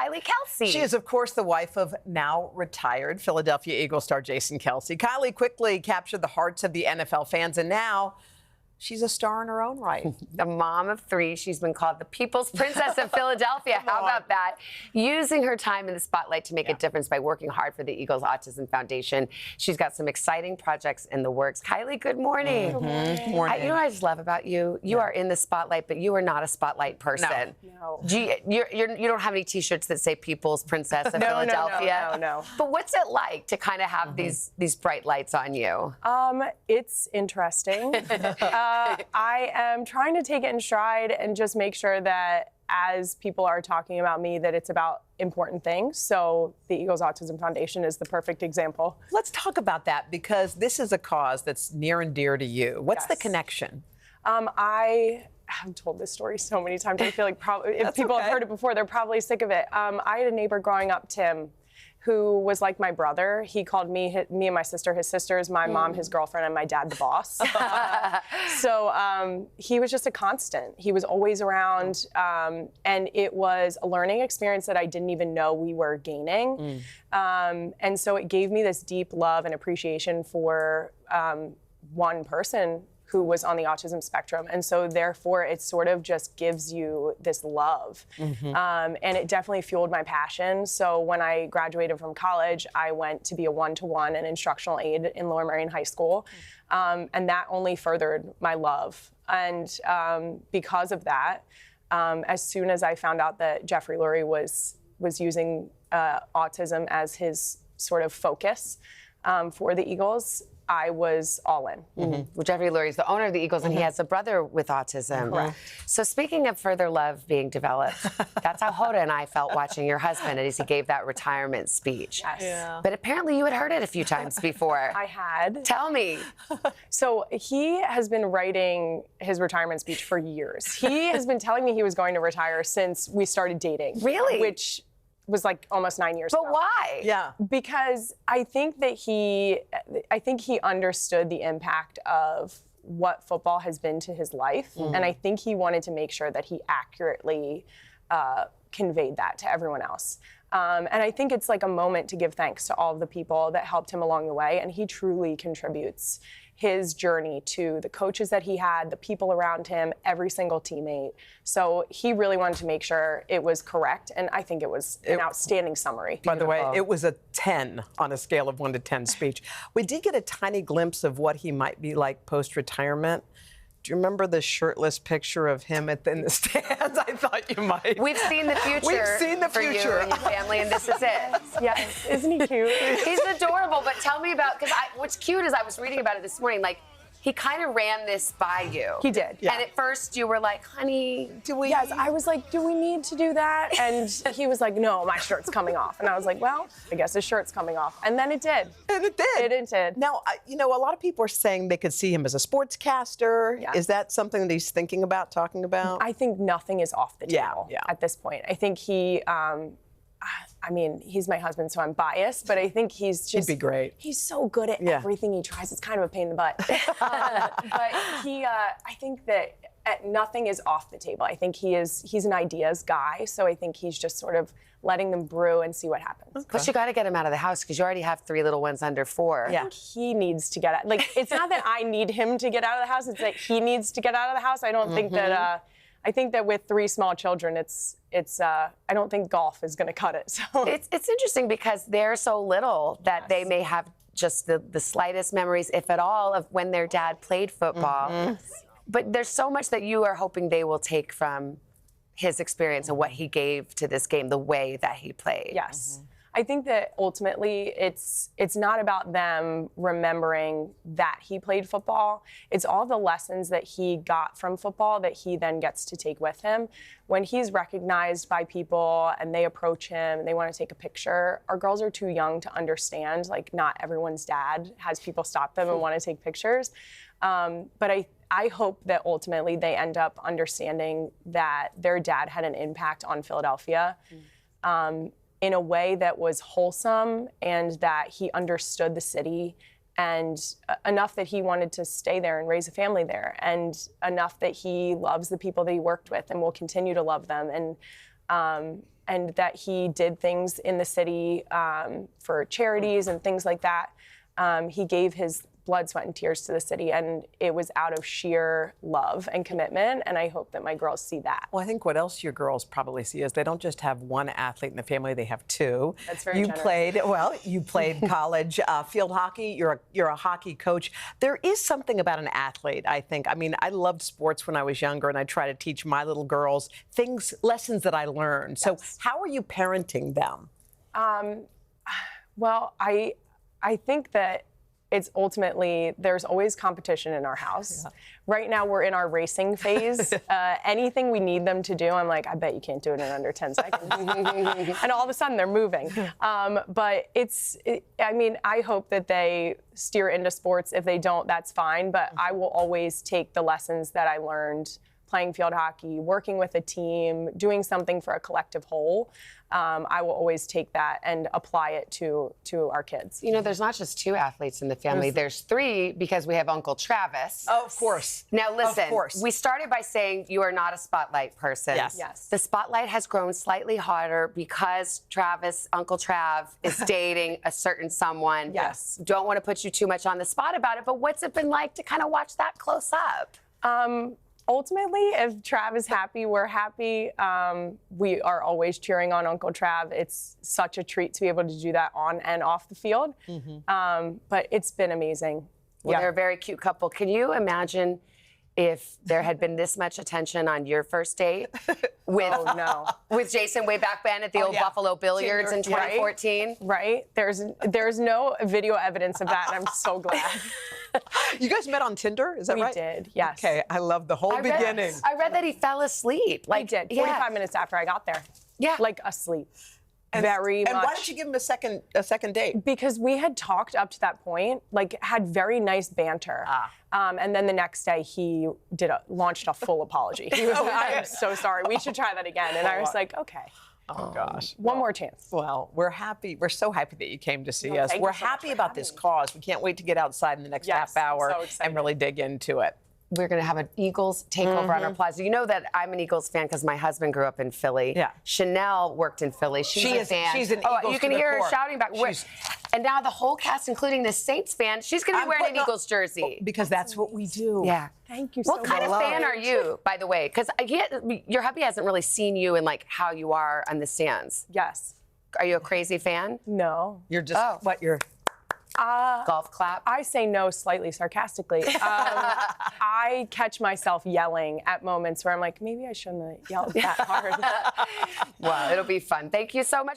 Kylie Kelce. She is, of course, the wife of now retired Philadelphia Eagles star Jason Kelce. Kylie quickly captured the hearts of the NFL fans, and now she's a star in her own right. The mom of three. She's been called the People's Princess of Philadelphia. How about that? Using her time in the spotlight to make a difference by working hard for the Eagles Autism Foundation. She's got some exciting projects in the works. Kylie, good morning. Good morning. You know what I just love about you? You are in the spotlight, but you are not a spotlight person. No. You don't have any T-shirts that say People's Princess of Philadelphia? No. But what's it like to kind of have these bright lights on you? It's interesting. I am trying to take it in stride and just make sure that as people are talking about me, that it's about important things. So the Eagles Autism Foundation is the perfect example. Let's talk about that, because this is a cause that's near and dear to you. What's the connection? I have told this story so many times. I feel like probably if people have heard it before, they're probably sick of it. I had a neighbor growing up, Tim, who was like my brother. He called me and my sister his sisters, my mom his girlfriend, and my dad the boss. So he was just a constant. He was always around, and it was a learning experience that I didn't even know we were gaining. And so it gave me this deep love and appreciation for one person who was on the autism spectrum. And so therefore it sort of just gives you this love. And it definitely fueled my passion. So when I graduated from college, I went to be a one-to-one and instructional aide in Lower Merion High School. And that only furthered my love. And because of that, as soon as I found out that Jeffrey Lurie was using autism as his sort of focus for the Eagles, I was all in. Well, Jeffrey Lurie is the owner of the Eagles, and he has a brother with autism. Correct. So speaking of further love being developed, that's how Hoda and I felt watching your husband as he gave that retirement speech. Yes. Yeah. But apparently you had heard it a few times before. I had. Tell me. So he has been writing his retirement speech for years. He has been telling me he was going to retire since we started dating. Really? Which was like almost 9 years ago. But why? Yeah. Because I think he understood the impact of what football has been to his life. And I think he wanted to make sure that he accurately conveyed that to everyone else. And I think it's like a moment to give thanks to all of the people that helped him along the way. And he truly contributes his journey to the coaches that he had, the people around him, every single teammate. So he really wanted to make sure it was correct. And I think it was an outstanding summary. By the way, it was a 10 on a scale of 1 to 10 speech. We did get a tiny glimpse of what he might be like post-retirement. Do you remember the shirtless picture of him in the stands? I thought you might. We've seen the future. We've seen the for future. you and your family, and this is it. Yes, isn't he cute? He's adorable, but tell me about, because what's cute is I was reading about it this morning, like, he kind of ran this by you. He did. And at first you were like, honey, do we? Yes, I was like, do we need to do that? And he was like, no, my shirt's coming off. And I was like, well, I guess his shirt's coming off. And then it did. And it did. It did. Now, you know, a lot of people are saying they could see him as a sportscaster. Yeah. Is that something that he's thinking about, talking about? I think nothing is off the table at this point. I think he, I mean, he's my husband, so I'm biased, but I think he's just... He'd be great. He's so good at everything he tries. It's kind of a pain in the butt. But he, I think that nothing is off the table. I think he's an ideas guy, so I think he's just sort of letting them brew and see what happens. Okay. But you got to get him out of the house because you already have 3 little ones under 4. Yeah. I think he needs to get out. Like, it's not that I need him to get out of the house, it's that he needs to get out of the house. I don't think that... I think that with 3 small children, it's. I don't think golf is going to cut it. So it's interesting because they're so little that they may have just the slightest memories, if at all, of when their dad played football. But there's so much that you are hoping they will take from his experience and what he gave to this game, the way that he played. Yes. I think that ultimately it's not about them remembering that he played football. It's all the lessons that he got from football that he then gets to take with him. When he's recognized by people and they approach him and they want to take a picture, our girls are too young to understand, like, not everyone's dad has people stop them and want to take pictures. But I hope that ultimately they end up understanding that their dad had an impact on Philadelphia. In a way that was wholesome and that he understood the city and enough that he wanted to stay there and raise a family there, and enough that he loves the people that he worked with and will continue to love them. And and that he did things in the city for charities and things like that. He gave his blood, sweat, and tears to the city, and it was out of sheer love and commitment, and I hope that my girls see that. Well, I think what else your girls probably see is they don't just have one athlete in the family, they have two. That's very You generous. you played college field hockey, you're a hockey coach. There is something about an athlete, I think. I mean, I loved sports when I was younger, and I try to teach my little girls lessons that I learned. So how are you parenting them? Well, I think that it's ultimately, there's always competition in our house. Yeah. Right now, we're in our racing phase. Anything we need them to do, I'm like, I bet you can't do it in under 10 seconds. And all of a sudden, they're moving. But I mean, I hope that they steer into sports. If they don't, that's fine. But I will always take the lessons that I learned playing field hockey, working with a team, doing something for a collective whole. I will always take that and apply it to our kids. You know, there's not just two athletes in the family. There's three because we have Uncle Travis. Oh, of course. Now listen, of course. We started by saying you are not a spotlight person. Yes. Yes. The spotlight has grown slightly hotter because Uncle Trav, is dating a certain someone. Yes. Don't want to put you too much on the spot about it, but what's it been like to kind of watch that close up? Ultimately, if Trav is happy, we're happy. We are always cheering on Uncle Trav. It's such a treat to be able to do that on and off the field. But it's been amazing. Well, they're a very cute couple. Can you imagine if there had been this much attention on your first date with Jason way back then at the old Buffalo Billiards in 2014? Right? There's no video evidence of that, and I'm so glad. You guys met on Tinder, is that right? We did, yes. Okay, I love the whole beginning. I read that he fell asleep. I did, 45 minutes after I got there. Yeah. Like asleep. And very much. And why did you give him a second date? Because we had talked up to that point, like had very nice banter. And then the next day he launched a full apology. He was like, I am so sorry. We should try that again. And I was like, okay. Oh, gosh. One more chance. Well, we're happy. We're so happy that you came to see us. Thank We're you so much happy for about having this me. cause. We can't wait to get outside in the next half hour so excited. and really dig into it. We're going to have an Eagles takeover on our plaza. You know that I'm an Eagles fan because my husband grew up in Philly. Yeah. Chanel worked in Philly. She's a fan. She's an Eagles you can to the hear her core. shouting back. And now the whole cast, including the Saints fan, she's going to be wearing an Eagles jersey. Because that's what we do. Yeah. Thank you so much. What kind of fan are you, by the way? Because your hubby hasn't really seen you in like how you are on the stands. Yes. Are you a crazy fan? No. You're just you're. Golf clap? I say no slightly sarcastically. I catch myself yelling at moments where I'm like, maybe I shouldn't have yelled that hard. Well, it'll be fun. Thank you so much.